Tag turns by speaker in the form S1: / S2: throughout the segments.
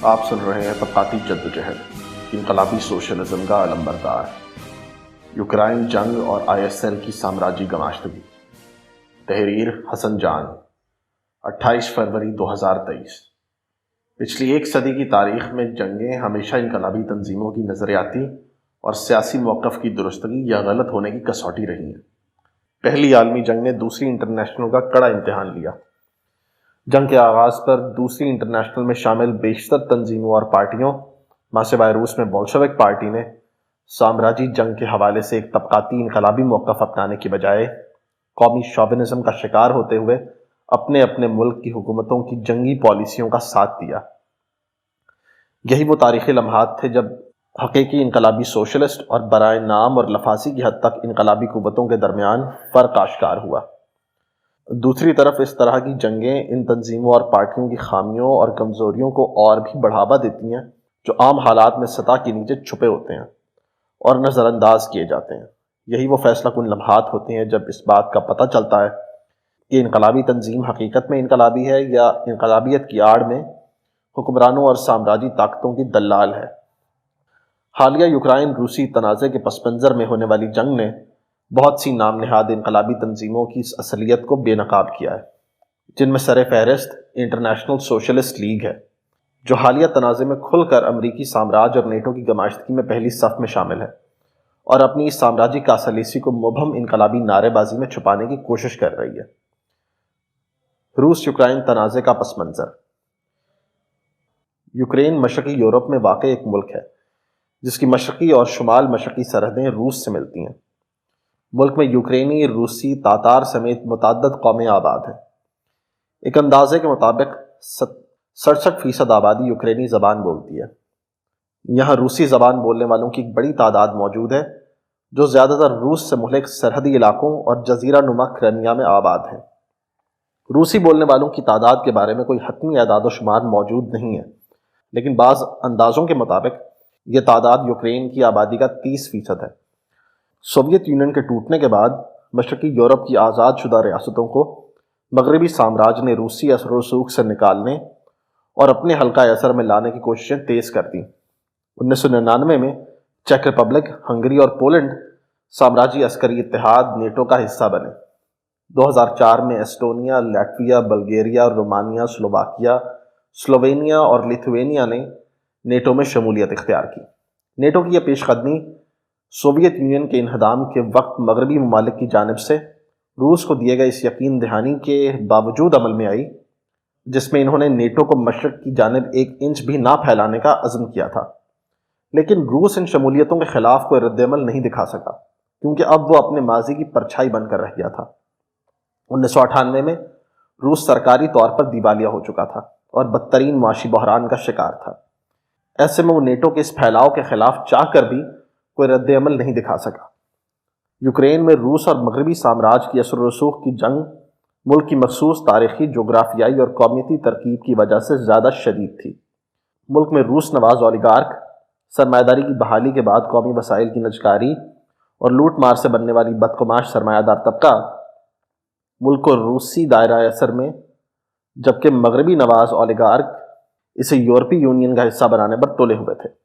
S1: آپ سن رہے ہیں طبقاتی جدوجہد، انقلابی سوشلزم کا علمبردار، یوکرائن جنگ اور ISL کی سامراجی گماشتگی۔ تحریر حسن جان، 28 فروری 2023۔ پچھلی ایک صدی کی تاریخ میں جنگیں ہمیشہ انقلابی تنظیموں کی نظریاتی اور سیاسی موقف کی درستگی یا غلط ہونے کی کسوٹی رہی ہیں۔ پہلی عالمی جنگ نے دوسری انٹرنیشنل کا کڑا امتحان لیا۔ جنگ کے آغاز پر دوسری انٹرنیشنل میں شامل بیشتر تنظیموں اور پارٹیوں ماسوائے روس میں بولشوک پارٹی نے سامراجی جنگ کے حوالے سے ایک طبقاتی انقلابی موقف اپنانے کی بجائے قومی شوونزم کا شکار ہوتے ہوئے اپنے اپنے ملک کی حکومتوں کی جنگی پالیسیوں کا ساتھ دیا۔ یہی وہ تاریخی لمحات تھے جب حقیقی انقلابی سوشلسٹ اور برائے نام اور لفاظی کی حد تک انقلابی قوتوں کے درمیان فرق آشکار ہوا۔ دوسری طرف اس طرح کی جنگیں ان تنظیموں اور پارٹیوں کی خامیوں اور کمزوریوں کو اور بھی بڑھاوا دیتی ہیں جو عام حالات میں سطح کے نیچے چھپے ہوتے ہیں اور نظر انداز کیے جاتے ہیں۔ یہی وہ فیصلہ کن لمحات ہوتے ہیں جب اس بات کا پتہ چلتا ہے کہ انقلابی تنظیم حقیقت میں انقلابی ہے یا انقلابیت کی آڑ میں حکمرانوں اور سامراجی طاقتوں کی دلال ہے۔ حالیہ یوکرائن روسی تنازع کے پس منظر میں ہونے والی جنگ نے بہت سی نام نہاد انقلابی تنظیموں کی اس اصلیت کو بے نقاب کیا ہے، جن میں سر فہرست انٹرنیشنل سوشلسٹ لیگ ہے، جو حالیہ تنازع میں کھل کر امریکی سامراج اور نیٹو کی گماشتگی میں پہلی صف میں شامل ہے اور اپنی اس سامراجی کاسلیسی کو مبہم انقلابی نعرے بازی میں چھپانے کی کوشش کر رہی ہے۔ روس یوکرائن تنازع کا پس منظر۔ یوکرین مشرقی یورپ میں واقع ایک ملک ہے جس کی مشرقی اور شمال مشرقی سرحدیں روس سے ملتی ہیں۔ ملک میں یوکرینی، روسی، تاتار سمیت متعدد قومیں آباد ہیں۔ ایک اندازے کے مطابق 67% آبادی یوکرینی زبان بولتی ہے۔ یہاں روسی زبان بولنے والوں کی ایک بڑی تعداد موجود ہے جو زیادہ تر روس سے ملحق سرحدی علاقوں اور جزیرہ نما کرائمیا میں آباد ہیں۔ روسی بولنے والوں کی تعداد کے بارے میں کوئی حتمی اعداد و شمار موجود نہیں ہے، لیکن بعض اندازوں کے مطابق یہ تعداد یوکرین کی آبادی کا 30% ہے۔ سوویت یونین کے ٹوٹنے کے بعد مشرقی یورپ کی آزاد شدہ ریاستوں کو مغربی سامراج نے روسی اثر و رسوخ سے نکالنے اور اپنے حلقہ اثر میں لانے کی کوششیں تیز کر دیں۔ 1999 میں چیک ریپبلک، ہنگری اور پولینڈ سامراجی عسکری اتحاد نیٹو کا حصہ بنے۔ 2004 میں Estonia, Latvia, Bulgaria, Romania, Slovakia, Slovenia اور لیتھوینیا نے نیٹو میں شمولیت اختیار کی۔ نیٹو کی یہ پیش قدمی سوویت یونین کے انہدام کے وقت مغربی ممالک کی جانب سے روس کو دیے گئے اس یقین دہانی کے باوجود عمل میں آئی جس میں انہوں نے نیٹو کو مشرق کی جانب 1 انچ بھی نہ پھیلانے کا عزم کیا تھا۔ لیکن روس ان شمولیتوں کے خلاف کوئی رد عمل نہیں دکھا سکا کیونکہ اب وہ اپنے ماضی کی پرچھائی بن کر رہ گیا تھا۔ 1998 میں روس سرکاری طور پر دیوالیہ ہو چکا تھا اور بدترین معاشی بحران کا شکار تھا۔ ایسے میں وہ نیٹو کے اس پھیلاؤ کے خلاف چاہ کر بھی کوئی رد عمل نہیں دکھا سکا۔ یوکرین میں روس اور مغربی سامراج کی اثر و رسوخ کی جنگ ملک کی مخصوص تاریخی، جغرافیائی اور قومیتی ترکیب کی وجہ سے زیادہ شدید تھی۔ ملک میں روس نواز اولیگارک، سرمایہ داری کی بحالی کے بعد قومی وسائل کی نجکاری اور لوٹ مار سے بننے والی بدقماش سرمایہ دار طبقہ ملک کو روسی دائرہ اثر میں، جبکہ مغربی نواز اولیگارک اسے یورپی یونین کا حصہ بنانے پر تلے ہوئے تھے۔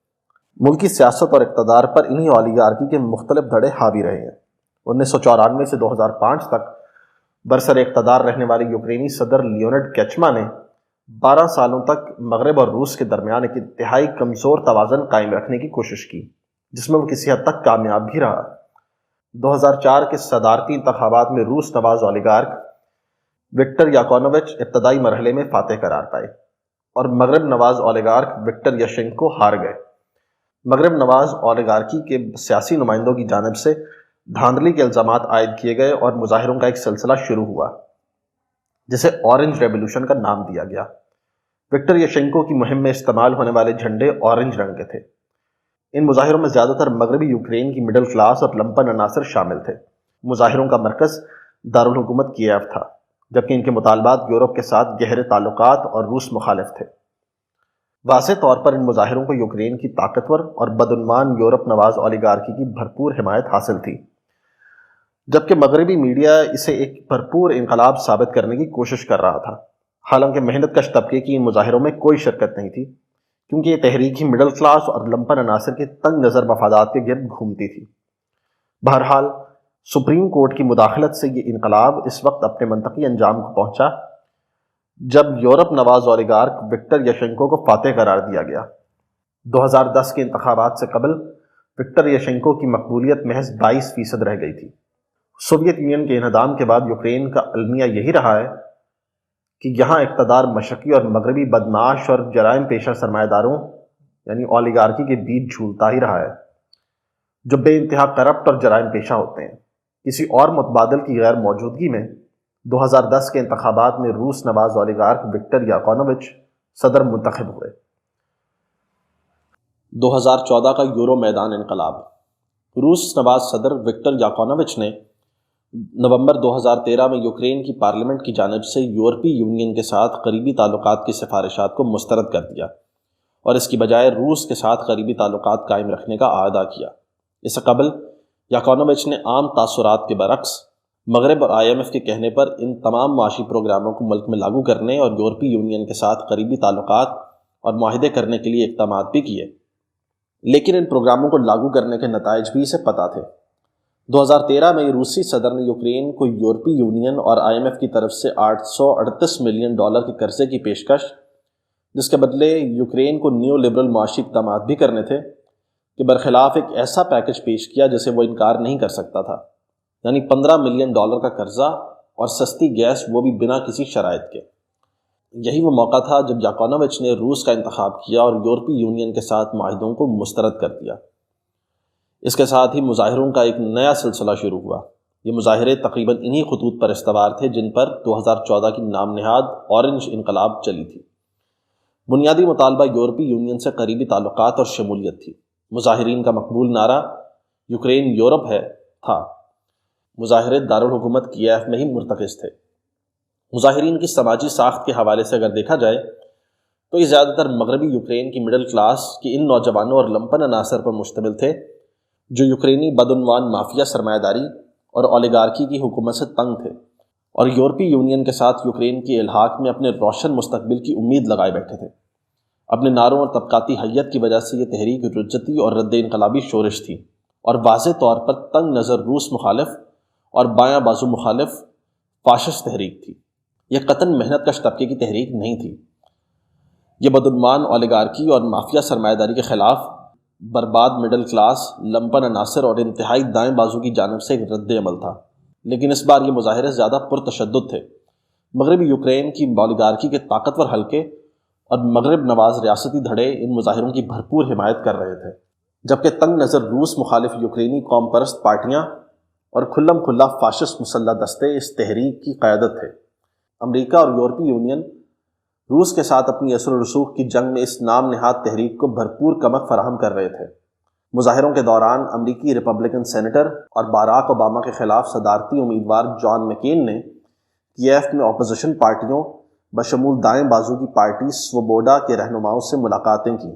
S1: ملکی سیاست اور اقتدار پر انہی اولیگارکی کے مختلف دھڑے حاوی رہے ہیں۔ 1994 سے 2005 تک برسر اقتدار رہنے والے یوکرینی صدر لیونڈ کیچما نے 12 سالوں تک مغرب اور روس کے درمیان ایک انتہائی کمزور توازن قائم رکھنے کی کوشش کی، جس میں وہ کسی حد تک کامیاب بھی رہا۔ 2004 کے صدارتی انتخابات میں روس نواز اولیگارک وکٹر یاکونووچ ابتدائی مرحلے میں فاتح قرار پائے اور مغرب نواز اولیگارک وکٹر یشینکو ہار گئے۔ مغرب نواز اولیگارکی کے سیاسی نمائندوں کی جانب سے دھاندلی کے الزامات عائد کیے گئے اور مظاہروں کا ایک سلسلہ شروع ہوا جسے اورنج ریولوشن کا نام دیا گیا۔ وکٹر یشینکو کی مہم میں استعمال ہونے والے جھنڈے اورنج رنگ کے تھے۔ ان مظاہروں میں زیادہ تر مغربی یوکرین کی مڈل کلاس اور لمپن عناصر شامل تھے۔ مظاہروں کا مرکز دارالحکومت کییو تھا، جبکہ ان کے مطالبات یورپ کے ساتھ گہرے تعلقات اور روس مخالف تھے۔ واضح طور پر ان مظاہروں کو یوکرین کی طاقتور اور بدعنوان یورپ نواز اولیگارکی کی بھرپور حمایت حاصل تھی، جبکہ مغربی میڈیا اسے ایک بھرپور انقلاب ثابت کرنے کی کوشش کر رہا تھا۔ حالانکہ محنت کش طبقے کی ان مظاہروں میں کوئی شرکت نہیں تھی کیونکہ یہ تحریک ہی مڈل کلاس اور لمپن عناصر کے تنگ نظر مفادات کے گرد گھومتی تھی۔ بہرحال سپریم کورٹ کی مداخلت سے یہ انقلاب اس وقت اپنے منطقی انجام کو پہنچا جب یورپ نواز اولیگارک وکٹر یشنکو کو فاتح قرار دیا گیا۔ 2010 کے انتخابات سے قبل وکٹر یشنکو کی مقبولیت محض 22% رہ گئی تھی۔ سوویت یونین کے انہدام کے بعد یوکرین کا المیہ یہی رہا ہے کہ یہاں اقتدار مشرقی اور مغربی بدمعاش اور جرائم پیشہ سرمایہ داروں یعنی اولیگارکی کے بیچ جھولتا ہی رہا ہے، جو بے انتہا کرپٹ اور جرائم پیشہ ہوتے ہیں۔ کسی اور متبادل کی غیر موجودگی میں 2010 کے انتخابات میں روس نواز اولیگارک وکٹر یاکونووچ صدر منتخب ہوئے۔ 2014 کا یورو میدان انقلاب۔ روس نواز صدر وکٹر یاکونووچ نے نومبر 2013 میں یوکرین کی پارلیمنٹ کی جانب سے یورپی یونین کے ساتھ قریبی تعلقات کی سفارشات کو مسترد کر دیا اور اس کی بجائے روس کے ساتھ قریبی تعلقات قائم رکھنے کا اعادہ کیا۔ اس سے قبل یاکونووچ نے عام تاثرات کے برعکس مغرب اور IMF کے کہنے پر ان تمام معاشی پروگراموں کو ملک میں لاگو کرنے اور یورپی یونین کے ساتھ قریبی تعلقات اور معاہدے کرنے کے لیے اقدامات بھی کیے، لیکن ان پروگراموں کو لاگو کرنے کے نتائج بھی اسے پتہ تھے۔ 2013 میں روسی صدر نے یوکرین کو یورپی یونین اور IMF کی طرف سے $838 ملین کے قرضے کی پیشکش، جس کے بدلے یوکرین کو نیو لبرل معاشی اقدامات بھی کرنے تھے، کہ برخلاف ایک ایسا پیکج پیش کیا جسے وہ انکار نہیں کر سکتا تھا، یعنی $15 ملین کا قرضہ اور سستی گیس، وہ بھی بنا کسی شرائط کے۔ یہی وہ موقع تھا جب یاکونووچ نے روس کا انتخاب کیا اور یورپی یونین کے ساتھ معاہدوں کو مسترد کر دیا۔ اس کے ساتھ ہی مظاہروں کا ایک نیا سلسلہ شروع ہوا۔ یہ مظاہرے تقریباً انہی خطوط پر استوار تھے جن پر 2014 کی نام نہاد اورنج انقلاب چلی تھی۔ بنیادی مطالبہ یورپی یونین سے قریبی تعلقات اور شمولیت تھی۔ مظاہرین کا مقبول نعرہ یوکرین یورپ ہے تھا۔ مظاہرے دارالحکومت کیف میں ہی مرتکز تھے۔ مظاہرین کی سماجی ساخت کے حوالے سے اگر دیکھا جائے تو یہ زیادہ تر مغربی یوکرین کی مڈل کلاس کی ان نوجوانوں اور لمپن عناصر پر مشتمل تھے جو یوکرینی بدعنوان مافیا سرمایہ داری اور اولیگارکی کی حکومت سے تنگ تھے اور یورپی یونین کے ساتھ یوکرین کی الحاق میں اپنے روشن مستقبل کی امید لگائے بیٹھے تھے۔ اپنے نعروں اور طبقاتی حیت کی وجہ سے یہ تحریک رجتی اور رد انقلابی شورش تھی اور واضح طور پر تنگ نظر روس مخالف اور بایاں بازو مخالف فاشسٹ تحریک تھی۔ یہ قطعاً محنت کش طبقے کی تحریک نہیں تھی۔ یہ بدعنوان اولیگارکی اور مافیا سرمایہ داری کے خلاف برباد مڈل کلاس، لمپن عناصر اور انتہائی دائیں بازو کی جانب سے ایک رد عمل تھا، لیکن اس بار یہ مظاہرے زیادہ پرتشدد تھے۔ مغربی یوکرین کی اولیگارکی کے طاقتور حلقے اور مغرب نواز ریاستی دھڑے ان مظاہروں کی بھرپور حمایت کر رہے تھے، جبکہ تنگ نظر روس مخالف یوکرینی قوم پرست پارٹیاں اور کھلم کھلا فاشسٹ مسلح دستے اس تحریک کی قیادت تھے۔ امریکہ اور یورپی یونین روس کے ساتھ اپنی اثر و رسوخ کی جنگ میں اس نام نہاد تحریک کو بھرپور کمک فراہم کر رہے تھے۔ مظاہروں کے دوران امریکی ریپبلکن سینیٹر اور باراک اوباما کے خلاف صدارتی امیدوار جان مکین نے کیف میں اپوزیشن پارٹیوں بشمول دائیں بازو کی پارٹی سوبوڈا کے رہنماؤں سے ملاقاتیں کیں۔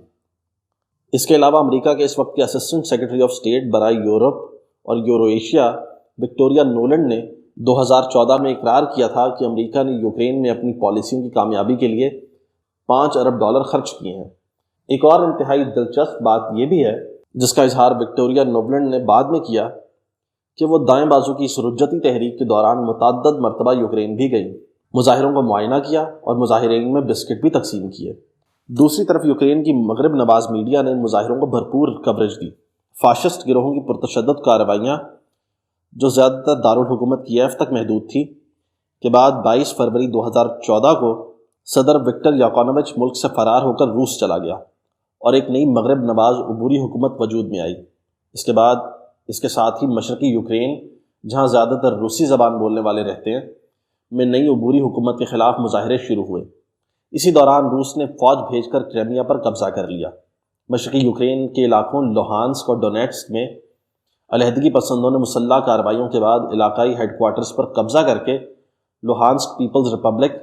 S1: اس کے علاوہ امریکا کے اس وقت کے اسسٹنٹ سیکرٹری آف اسٹیٹ برائے یورپ اور یورو ایشیا وکٹوریا نولینڈ نے 2014 میں اقرار کیا تھا کہ امریکہ نے یوکرین میں اپنی پالیسیوں کی کامیابی کے لیے $5 ارب خرچ کیے ہیں۔ ایک اور انتہائی دلچسپ بات یہ بھی ہے جس کا اظہار وکٹوریا نولینڈ نے بعد میں کیا کہ وہ دائیں بازو کی اس رجتی تحریک کے دوران متعدد مرتبہ یوکرین بھی گئی، مظاہروں کو معائنہ کیا اور مظاہرین میں بسکٹ بھی تقسیم کیے۔ دوسری طرف یوکرین کی مغرب نواز میڈیا نے ان مظاہروں کو بھرپور کوریج دی۔ فاشسٹ گروہوں کی پرتشدد کارروائیاں جو زیادہ تر دارالحکومت کیف تک محدود تھی کے بعد 22 فروری 2014 کو صدر وکٹر یاکونووچ ملک سے فرار ہو کر روس چلا گیا اور ایک نئی مغرب نواز عبوری حکومت وجود میں آئی۔ اس کے بعد اس کے ساتھ ہی مشرقی یوکرین، جہاں زیادہ تر روسی زبان بولنے والے رہتے ہیں، میں نئی عبوری حکومت کے خلاف مظاہرے شروع ہوئے۔ اسی دوران روس نے فوج بھیج کر کرائمیا پر قبضہ کر لیا۔ مشرقی یوکرین کے علاقوں لوہانسک اور ڈونیٹسک میں علیحدگی پسندوں نے مسلح کارروائیوں کے بعد علاقائی ہیڈ کوارٹرز پر قبضہ کر کے لوہانسک پیپلز ریپبلک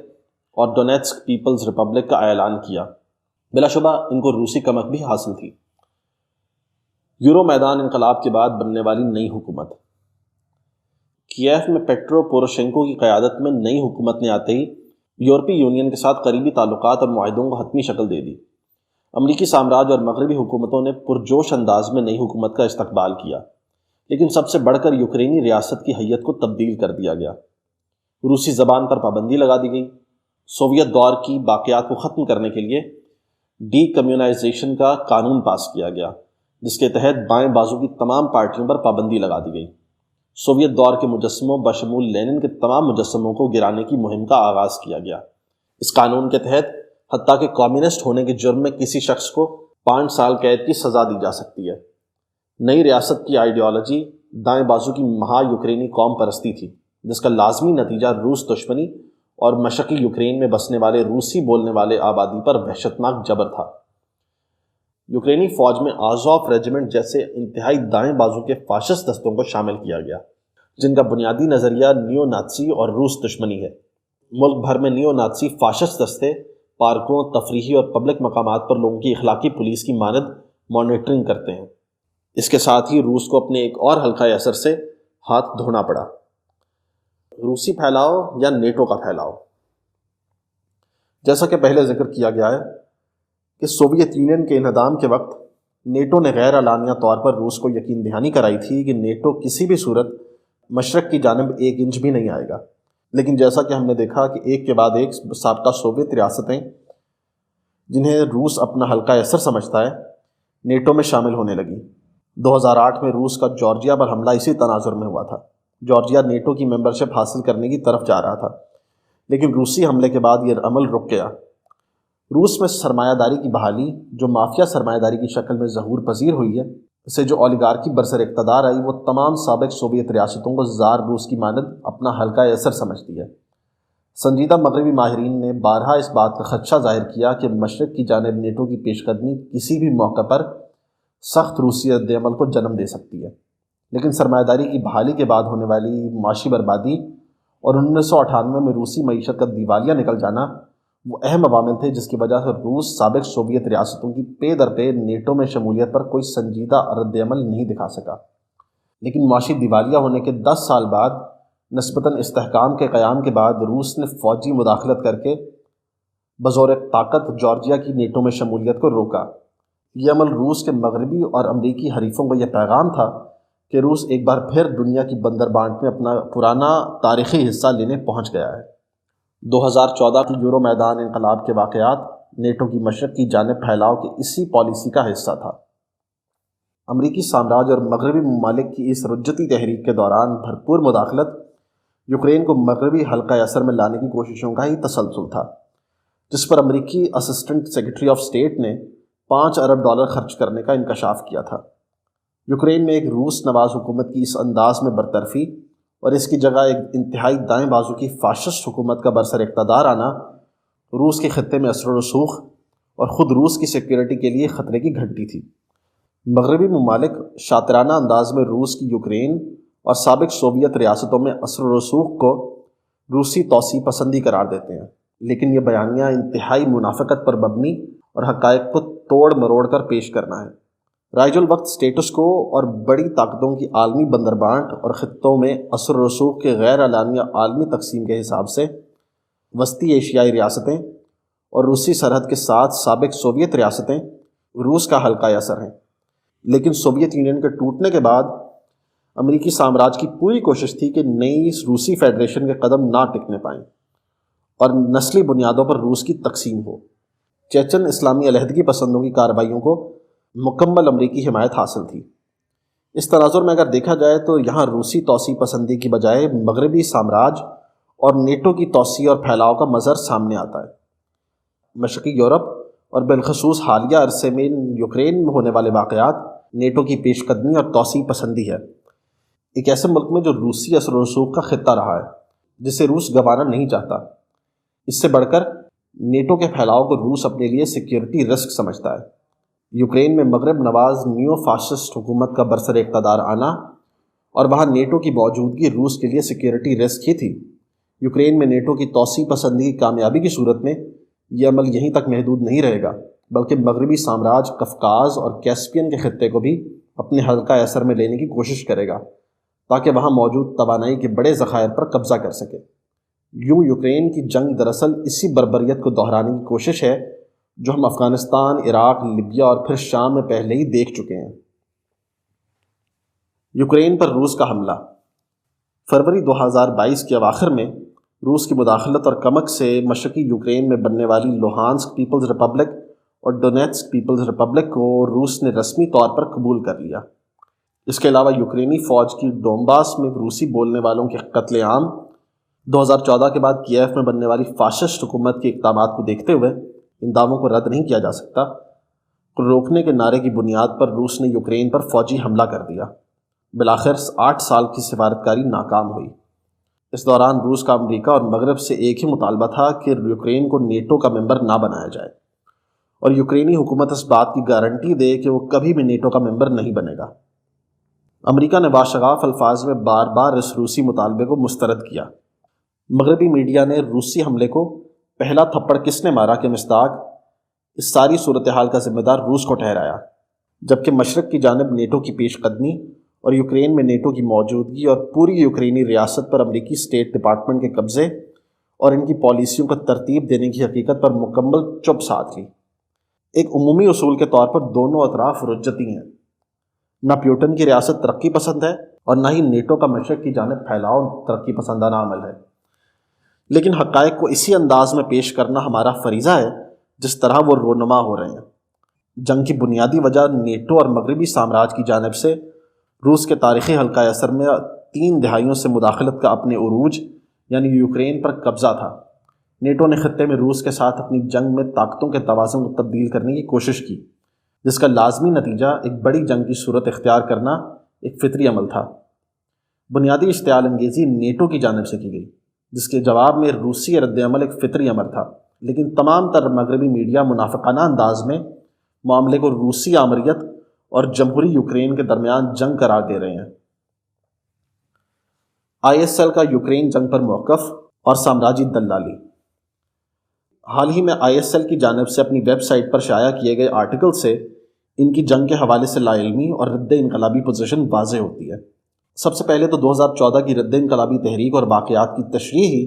S1: اور ڈونیٹسک پیپلز ریپبلک کا اعلان کیا۔ بلا شبہ ان کو روسی کمک بھی حاصل تھی۔ یورو میدان انقلاب کے بعد بننے والی نئی حکومت۔ کیف میں پیٹرو پوروشینکو کی قیادت میں نئی حکومت نے آتے ہی یورپی یونین کے ساتھ قریبی تعلقات اور معاہدوں کو حتمی شکل دے دی۔ امریکی سامراج اور مغربی حکومتوں نے پرجوش انداز میں نئی حکومت کا استقبال کیا، لیکن سب سے بڑھ کر یوکرینی ریاست کی حیت کو تبدیل کر دیا گیا۔ روسی زبان پر پابندی لگا دی گئی۔ سوویت دور کی باقیات کو ختم کرنے کے لیے ڈی کمیونائزیشن کا قانون پاس کیا گیا، جس کے تحت بائیں بازو کی تمام پارٹیوں پر پابندی لگا دی گئی۔ سوویت دور کے مجسموں بشمول لینن کے تمام مجسموں کو گرانے کی مہم کا آغاز کیا گیا۔ اس قانون کے تحت حتیٰ کہ کمیونسٹ ہونے کے جرم میں کسی شخص کو 5 سال قید کی سزا دی جا سکتی ہے۔ نئی ریاست کی آئیڈیالوجی دائیں بازو کی مہا یوکرینی قوم پرستی تھی، جس کا لازمی نتیجہ روس دشمنی اور مشرقی یوکرین میں بسنے والے روسی بولنے والے آبادی پر وحشتناک جبر تھا۔ یوکرینی فوج میں آزوف ریجیمنٹ جیسے انتہائی دائیں بازو کے فاشسٹ دستوں کو شامل کیا گیا، جن کا بنیادی نظریہ نیو نازی اور روس دشمنی ہے۔ ملک بھر میں نیو نازی فاشسٹ دستے پارکوں، تفریحی اور پبلک مقامات پر لوگوں کی اخلاقی پولیس کی مانند مانیٹرنگ کرتے ہیں۔ اس کے ساتھ ہی روس کو اپنے ایک اور حلقہ اثر سے ہاتھ دھونا پڑا، روسی پھیلاؤ یا نیٹو کا پھیلاؤ۔ جیسا کہ پہلے ذکر کیا گیا ہے کہ سوویت یونین کے انہدام کے وقت نیٹو نے غیر اعلانیہ طور پر روس کو یقین دہانی کرائی تھی کہ نیٹو کسی بھی صورت مشرق کی جانب 1 انچ بھی نہیں آئے گا، لیکن جیسا کہ ہم نے دیکھا کہ ایک کے بعد ایک سابقہ سوویت ریاستیں جنہیں روس اپنا حلقہ اثر سمجھتا ہے نیٹو میں شامل ہونے لگیں۔ 2008 میں روس کا جارجیا پر حملہ اسی تناظر میں ہوا تھا۔ جارجیا نیٹو کی ممبرشپ حاصل کرنے کی طرف جا رہا تھا، لیکن روسی حملے کے بعد یہ عمل رک گیا۔ روس میں سرمایہ داری کی بحالی جو مافیا سرمایہ داری کی شکل میں ظہور پذیر ہوئی ہے، اسے جو اولیگارکی برسر اقتدار آئی، وہ تمام سابق سوویت ریاستوں کو زار روس کی مانند اپنا حلقہ اثر سمجھتی ہے۔ سنجیدہ مغربی ماہرین نے بارہا اس بات کا خدشہ ظاہر کیا کہ مشرق کی جانب نیٹو کی پیش قدمی کسی بھی موقع پر سخت روسی رد عمل کو جنم دے سکتی ہے، لیکن سرمایہ داری کی بحالی کے بعد ہونے والی معاشی بربادی اور 1998 میں روسی معیشت کا دیوالیہ نکل جانا وہ اہم عوامل تھے جس کی وجہ سے روس سابق سوویت ریاستوں کی پے در پے نیٹو میں شمولیت پر کوئی سنجیدہ رد عمل نہیں دکھا سکا۔ لیکن معاشی دیوالیہ ہونے کے 10 سال بعد نسبتاً استحکام کے قیام کے بعد روس نے فوجی مداخلت کر کے بزور طاقت جارجیا کی نیٹو میں شمولیت کو روکا۔ یہ عمل روس کے مغربی اور امریکی حریفوں کو یہ پیغام تھا کہ روس ایک بار پھر دنیا کی بندر بانٹ میں اپنا پرانا تاریخی حصہ لینے پہنچ گیا ہے۔ 2014 کی یورو میدان انقلاب کے واقعات نیٹو کی مشرق کی جانب پھیلاؤ کی اسی پالیسی کا حصہ تھا۔ امریکی سامراج اور مغربی ممالک کی اس رجتی تحریک کے دوران بھرپور مداخلت یوکرین کو مغربی حلقہ اثر میں لانے کی کوششوں کا ہی تسلسل تھا، جس پر امریکی اسسٹنٹ سیکرٹری آف اسٹیٹ نے $5 ارب خرچ کرنے کا انکشاف کیا تھا۔ یوکرین میں ایک روس نواز حکومت کی اس انداز میں برطرفی اور اس کی جگہ ایک انتہائی دائیں بازو کی فاشسٹ حکومت کا برسر اقتدار آنا روس کے خطے میں اثر و رسوخ اور خود روس کی سیکیورٹی کے لیے خطرے کی گھنٹی تھی۔ مغربی ممالک شاطرانہ انداز میں روس کی یوکرین اور سابق سوویت ریاستوں میں اثر و رسوخ کو روسی توسیع پسندی قرار دیتے ہیں، لیکن یہ بیانیہ انتہائی منافقت پر مبنی اور حقائق کو توڑ مروڑ کر پیش کرنا ہے۔ رائج الوقت سٹیٹس کو اور بڑی طاقتوں کی عالمی بندربانٹ اور خطوں میں اثر و رسوخ کے غیر اعلانیہ عالمی تقسیم کے حساب سے وسطی ایشیائی ریاستیں اور روسی سرحد کے ساتھ سابق سوویت ریاستیں روس کا حلقہ اثر ہیں، لیکن سوویت یونین کے ٹوٹنے کے بعد امریکی سامراج کی پوری کوشش تھی کہ نئی روسی فیڈریشن کے قدم نہ ٹکنے پائیں اور نسلی بنیادوں پر روس کی تقسیم ہو۔ چیچن اسلامی علیحدگی پسندوں کی کارروائیوں کو مکمل امریکی حمایت حاصل تھی۔ اس تناظر میں اگر دیکھا جائے تو یہاں روسی توسیع پسندی کی بجائے مغربی سامراج اور نیٹو کی توسیع اور پھیلاؤ کا منظر سامنے آتا ہے۔ مشرقی یورپ اور بالخصوص حالیہ عرصے میں یوکرین میں ہونے والے واقعات نیٹو کی پیش قدمی اور توسیع پسندی ہے، ایک ایسے ملک میں جو روسی اثر و رسوخ کا خطہ رہا ہے جسے روس گنوانا نہیں چاہتا۔ اس سے بڑھ کر نیٹو کے پھیلاؤ کو روس اپنے لیے سیکیورٹی رسک سمجھتا ہے۔ یوکرین میں مغرب نواز نیو فاشسٹ حکومت کا برسر اقتدار آنا اور وہاں نیٹو کی موجودگی روس کے لیے سیکیورٹی رسک ہی تھی۔ یوکرین میں نیٹو کی توسیع پسندی کی کامیابی کی صورت میں یہ عمل یہیں تک محدود نہیں رہے گا، بلکہ مغربی سامراج قفقاز اور کیسپین کے خطے کو بھی اپنے حلقہ اثر میں لینے کی کوشش کرے گا تاکہ وہاں موجود توانائی کے بڑے ذخائر پر قبضہ کر سکے۔ یوں یوکرین کی جنگ دراصل اسی بربریت کو دہرانے کی کوشش ہے جو ہم افغانستان، عراق، لیبیا اور پھر شام میں پہلے ہی دیکھ چکے ہیں۔ یوکرین پر روس کا حملہ۔ فروری 2022 کے اواخر میں روس کی مداخلت اور کمک سے مشرقی یوکرین میں بننے والی لوہانسک پیپلز ریپبلک اور ڈونیٹسک پیپلز ریپبلک کو روس نے رسمی طور پر قبول کر لیا۔ اس کے علاوہ یوکرینی فوج کی ڈونباس میں روسی بولنے والوں کے قتل عام، 2014 کے بعد کیف میں بننے والی فاشسٹ حکومت کے اقدامات کو دیکھتے ہوئے ان دعووں کو رد نہیں کیا جا سکتا، روکنے کے نعرے کی بنیاد پر روس نے یوکرین پر فوجی حملہ کر دیا۔ بالآخر 8 سال کی سفارتکاری ناکام ہوئی۔ اس دوران روس کا امریکہ اور مغرب سے ایک ہی مطالبہ تھا کہ یوکرین کو نیٹو کا ممبر نہ بنایا جائے، اور یوکرینی حکومت اس بات کی گارنٹی دے کہ وہ کبھی بھی نیٹو کا ممبر نہیں بنے گا۔ امریکہ نے باشغاف الفاظ میں بار بار اس روسی مطالبے کو مسترد کیا۔ مغربی میڈیا نے روسی حملے کو پہلا تھپڑ کس نے مارا کے مصداق اس ساری صورتحال کا ذمہ دار روس کو ٹھہرایا، جبکہ مشرق کی جانب نیٹو کی پیش قدمی اور یوکرین میں نیٹو کی موجودگی اور پوری یوکرینی ریاست پر امریکی اسٹیٹ ڈپارٹمنٹ کے قبضے اور ان کی پالیسیوں کو ترتیب دینے کی حقیقت پر مکمل چپ سادھ لی۔ ایک عمومی اصول کے طور پر دونوں اطراف رجتی ہیں۔ نہ پیوٹن کی ریاست ترقی پسند ہے اور نہ ہی نیٹو کا مشرق کی جانب پھیلاؤ ترقی پسندانہ عمل ہے، لیکن حقائق کو اسی انداز میں پیش کرنا ہمارا فریضہ ہے جس طرح وہ رونما ہو رہے ہیں۔ جنگ کی بنیادی وجہ نیٹو اور مغربی سامراج کی جانب سے روس کے تاریخی حلقہ اثر میں 3 دہائیوں سے مداخلت کا اپنے عروج یعنی یوکرین پر قبضہ تھا۔ نیٹو نے خطے میں روس کے ساتھ اپنی جنگ میں طاقتوں کے توازن کو تبدیل کرنے کی کوشش کی، جس کا لازمی نتیجہ ایک بڑی جنگ کی صورت اختیار کرنا ایک فطری عمل تھا۔ بنیادی اشتعال انگیزی نیٹو کی جانب سے کی گئی، جس کے جواب میں روسی رد عمل ایک فطری امر تھا، لیکن تمام تر مغربی میڈیا منافقانہ انداز میں معاملے کو روسی آمریت اور جمہوری یوکرین کے درمیان جنگ قرار دے رہے ہیں۔ ISL کا یوکرین جنگ پر موقف اور سامراجی دلالی۔ حال ہی میں ISL کی جانب سے اپنی ویب سائٹ پر شائع کیے گئے آرٹیکل سے ان کی جنگ کے حوالے سے لا علمی اور رد انقلابی پوزیشن واضح ہوتی ہے۔ سب سے پہلے تو 2014 کی رد انقلابی تحریک اور واقعات کی تشریح ہی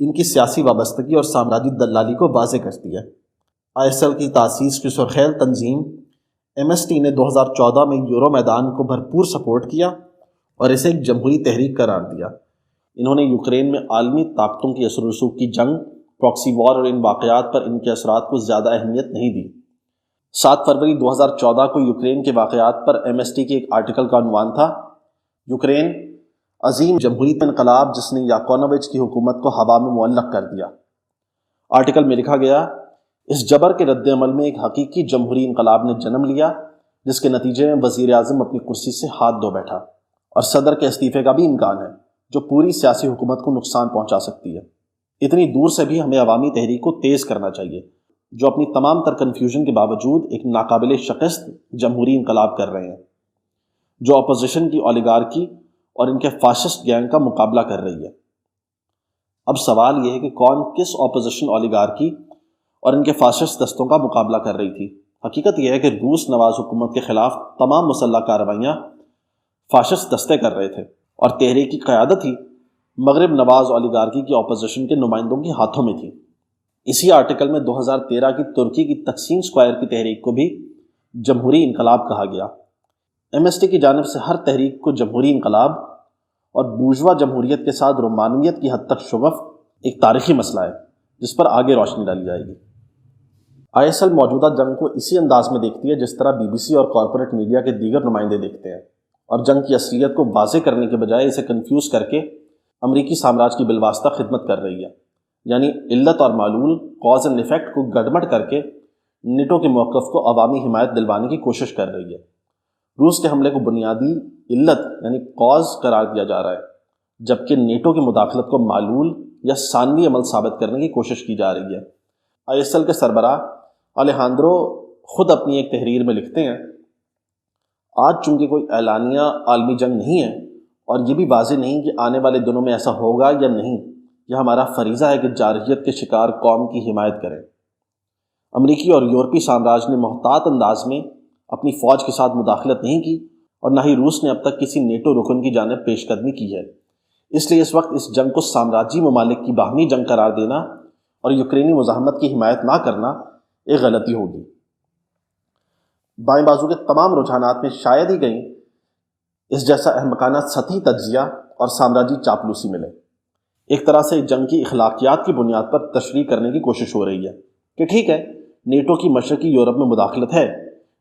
S1: ان کی سیاسی وابستگی اور سامراجی دلالی کو واضح کرتی ہے۔ ISL کی تاسیس کی سرخیل تنظیم MST نے 2014 میں یورو میدان کو بھرپور سپورٹ کیا اور اسے ایک جمہوری تحریک قرار دیا۔ انہوں نے یوکرین میں عالمی طاقتوں کی اثر و رسوخ کی جنگ، پراکسی وار اور ان واقعات پر ان کے اثرات کو زیادہ اہمیت نہیں دی۔ 7 فروری 2014 کو یوکرین کے واقعات پر MST کے ایک آرٹیکل کا عنوان تھا، یوکرین عظیم جمہوری انقلاب جس نے یاکونووچ کی حکومت کو ہوا میں معلق کر دیا۔ آرٹیکل میں لکھا گیا، اس جبر کے رد عمل میں ایک حقیقی جمہوری انقلاب نے جنم لیا، جس کے نتیجے میں وزیر اعظم اپنی کرسی سے ہاتھ دھو بیٹھا اور صدر کے استعفے کا بھی امکان ہے، جو پوری سیاسی حکومت کو نقصان پہنچا سکتی ہے۔ اتنی دور سے بھی ہمیں عوامی تحریک کو تیز کرنا چاہیے، جو اپنی تمام تر کنفیوژن کے باوجود ایک ناقابل شکست جمہوری انقلاب کر رہے ہیں، جو اپوزیشن کی اولیگارکی اور ان کے فاشسٹ گینگ کا مقابلہ کر رہی ہے۔ اب سوال یہ ہے کہ کون کس اپوزیشن اولیگارکی اور ان کے فاشسٹ دستوں کا مقابلہ کر رہی تھی؟ حقیقت یہ ہے کہ روس نواز حکومت کے خلاف تمام مسلح کارروائیاں فاشسٹ دستے کر رہے تھے، اور تحریک کی قیادت ہی مغرب نواز اولیگارکی کی اپوزیشن کے نمائندوں کے ہاتھوں میں تھی۔ اسی آرٹیکل میں 2013 کی ترکی کی تقسیم اسکوائر کی تحریک کو بھی جمہوری انقلاب کہا گیا۔ MST کی جانب سے ہر تحریک کو جمہوری انقلاب اور بورژوا جمہوریت کے ساتھ رومانویت کی حد تک شغف ایک تاریخی مسئلہ ہے، جس پر آگے روشنی ڈالی جائے گی۔ ISL موجودہ جنگ کو اسی انداز میں دیکھتی ہے جس طرح BBC اور کارپوریٹ میڈیا کے دیگر نمائندے دیکھتے ہیں، اور جنگ کی اصلیت کو واضح کرنے کے بجائے اسے کنفیوز کر کے امریکی سامراج کی بالواسطہ خدمت کر رہی ہے، یعنی علت اور معلول، کاز اینڈ ایفیکٹ کو گڑبڑ کر کے نیٹو کے موقف کو عوامی حمایت دلوانے کی کوشش کر رہی ہے۔ روس کے حملے کو بنیادی علت یعنی کاز قرار دیا جا رہا ہے، جبکہ نیٹو کی مداخلت کو معلول یا ثانوی عمل ثابت کرنے کی کوشش کی جا رہی ہے۔ ISL کے سربراہ الیہاندرو خود اپنی ایک تحریر میں لکھتے ہیں، آج چونکہ کوئی اعلانیہ عالمی جنگ نہیں ہے اور یہ بھی واضح نہیں کہ آنے والے دنوں میں ایسا ہوگا یا نہیں، یہ ہمارا فریضہ ہے کہ جارحیت کے شکار قوم کی حمایت کریں۔ امریکی اور یورپی سامراج نے محتاط انداز میں اپنی فوج کے ساتھ مداخلت نہیں کی، اور نہ ہی روس نے اب تک کسی نیٹو رکن کی جانب پیش قدمی کی ہے۔ اس لیے اس وقت اس جنگ کو سامراجی ممالک کی باہمی جنگ قرار دینا اور یوکرینی مزاحمت کی حمایت نہ کرنا ایک غلطی ہوگی۔ بائیں بازو کے تمام رجحانات میں شاید ہی کہیں اس جیسا احمقانہ سطحی تجزیہ اور سامراجی چاپلوسی ملے۔ ایک طرح سے جنگ کی اخلاقیات کی بنیاد پر تشریح کرنے کی کوشش ہو رہی ہے کہ ٹھیک ہے، نیٹو کی مشرقی یورپ میں مداخلت ہے،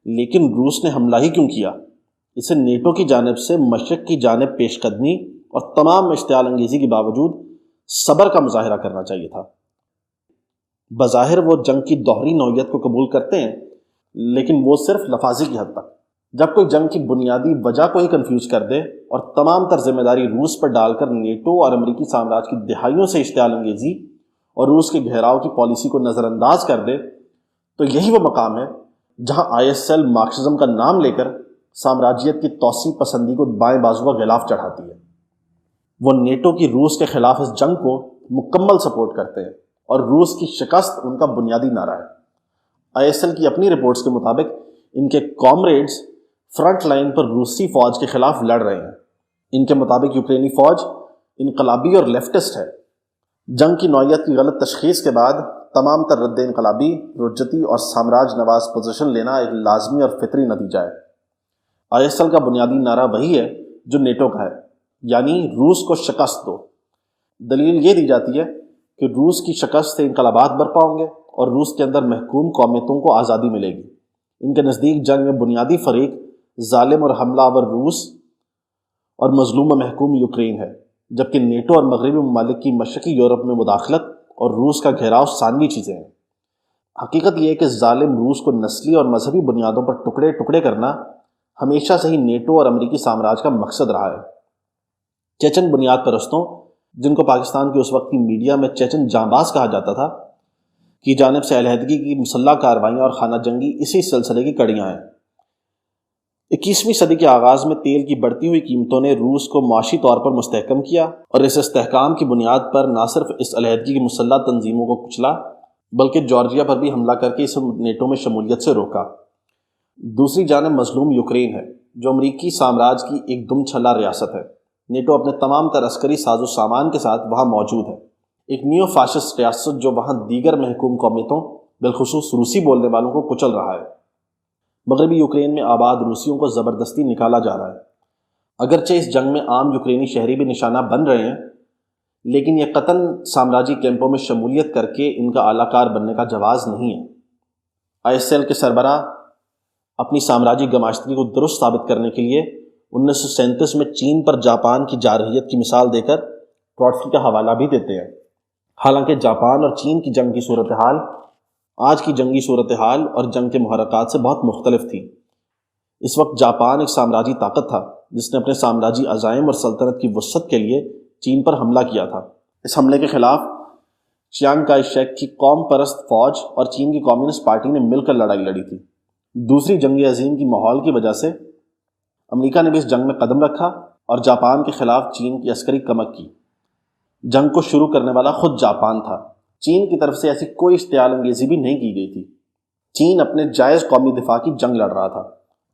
S1: لیکن روس نے حملہ ہی کیوں کیا؟ اسے نیٹو کی جانب سے مشرق کی جانب پیش قدمی اور تمام اشتعال انگیزی کے باوجود صبر کا مظاہرہ کرنا چاہیے تھا۔ بظاہر وہ جنگ کی دوہری نوعیت کو قبول کرتے ہیں، لیکن وہ صرف لفاظی کی حد تک۔ جب کوئی جنگ کی بنیادی وجہ کو ہی کنفیوز کر دے اور تمام تر ذمہ داری روس پر ڈال کر نیٹو اور امریکی سامراج کی دہائیوں سے اشتعال انگیزی اور روس کے گھیراؤ کی پالیسی کو نظر انداز کر دے، تو یہی وہ مقام ہے جہاں ISL مارکسزم کا نام لے کر سامراجیت کی توسیع پسندی کو بائیں بازو کا غلاف چڑھاتی ہے۔ وہ نیٹو کی روس کے خلاف اس جنگ کو مکمل سپورٹ کرتے ہیں اور روس کی شکست ان کا بنیادی نعرہ ہے۔ ISL کی اپنی رپورٹس کے مطابق ان کے کامریڈز فرنٹ لائن پر روسی فوج کے خلاف لڑ رہے ہیں۔ ان کے مطابق یوکرینی فوج انقلابی اور لیفٹسٹ ہے۔ جنگ کی نوعیت کی غلط تشخیص کے بعد تمام تر رد انقلابی، رجتی اور سامراج نواز پوزیشن لینا ایک لازمی اور فطری نتیجہ ہے۔ ISL کا بنیادی نعرہ وہی ہے جو نیٹو کا ہے، یعنی روس کو شکست دو۔ دلیل یہ دی جاتی ہے کہ روس کی شکست سے انقلابات برپا ہوں گے اور روس کے اندر محکوم قومیتوں کو آزادی ملے گی۔ ان کے نزدیک جنگ میں بنیادی فریق ظالم اور حملہ آور روس اور مظلوم و محکوم یوکرین ہے، جبکہ نیٹو اور مغربی ممالک کی مشرقی یورپ میں مداخلت اور روس کا گھیراؤ ثانوی چیزیں ہیں۔ حقیقت یہ ہے کہ ظالم روس کو نسلی اور مذہبی بنیادوں پر ٹکڑے ٹکڑے کرنا ہمیشہ سے ہی نیٹو اور امریکی سامراج کا مقصد رہا ہے۔ چیچن بنیاد پرستوں، جن کو پاکستان کی اس وقت کی میڈیا میں چیچن جانباز کہا جاتا تھا، کی جانب سے علیحدگی کی مسلح کارروائیاں اور خانہ جنگی اسی سلسلے کی کڑیاں ہیں۔ 21ویں صدی کے آغاز میں تیل کی بڑھتی ہوئی قیمتوں نے روس کو معاشی طور پر مستحکم کیا اور اس استحکام کی بنیاد پر نہ صرف اس علیحدگی کی مسلح تنظیموں کو کچلا، بلکہ جارجیا پر بھی حملہ کر کے اسے نیٹو میں شمولیت سے روکا۔ دوسری جانب مظلوم یوکرین ہے، جو امریکی سامراج کی ایک دم چھلا ریاست ہے۔ نیٹو اپنے تمام تر عسکری ساز و سامان کے ساتھ وہاں موجود ہے، ایک نیو فاشسٹ ریاست جو وہاں دیگر محکوم قومیتوں بالخصوص روسی بولنے والوں کو کچل رہا ہے۔ مغربی یوکرین میں آباد روسیوں کو زبردستی نکالا جا رہا ہے۔ اگرچہ اس جنگ میں عام یوکرینی شہری بھی نشانہ بن رہے ہیں، لیکن یہ قطعاً سامراجی کیمپوں میں شمولیت کر کے ان کا اعلیٰ کار بننے کا جواز نہیں ہے۔ ISL کے سربراہ اپنی سامراجی گماشتگی کو درست ثابت کرنے کے لیے 1937 میں چین پر جاپان کی جارحیت کی مثال دے کر ٹروٹسکی کا حوالہ بھی دیتے ہیں۔ حالانکہ جاپان اور چین کی جنگ کی صورتحال آج کی جنگی صورتحال اور جنگ کے محرکات سے بہت مختلف تھی۔ اس وقت جاپان ایک سامراجی طاقت تھا جس نے اپنے سامراجی عزائم اور سلطنت کی وسعت کے لیے چین پر حملہ کیا تھا۔ اس حملے کے خلاف چیانگ کائی شیک کی قوم پرست فوج اور چین کی کمیونسٹ پارٹی نے مل کر لڑائی لڑی تھی۔ دوسری جنگ عظیم کی ماحول کی وجہ سے امریکہ نے بھی اس جنگ میں قدم رکھا اور جاپان کے خلاف چین کی عسکری کمک کی۔ جنگ کو شروع کرنے والا خود جاپان تھا۔ چین کی طرف سے ایسی کوئی اشتعال انگیزی بھی نہیں کی گئی تھی۔ چین اپنے جائز قومی دفاع کی جنگ لڑ رہا تھا۔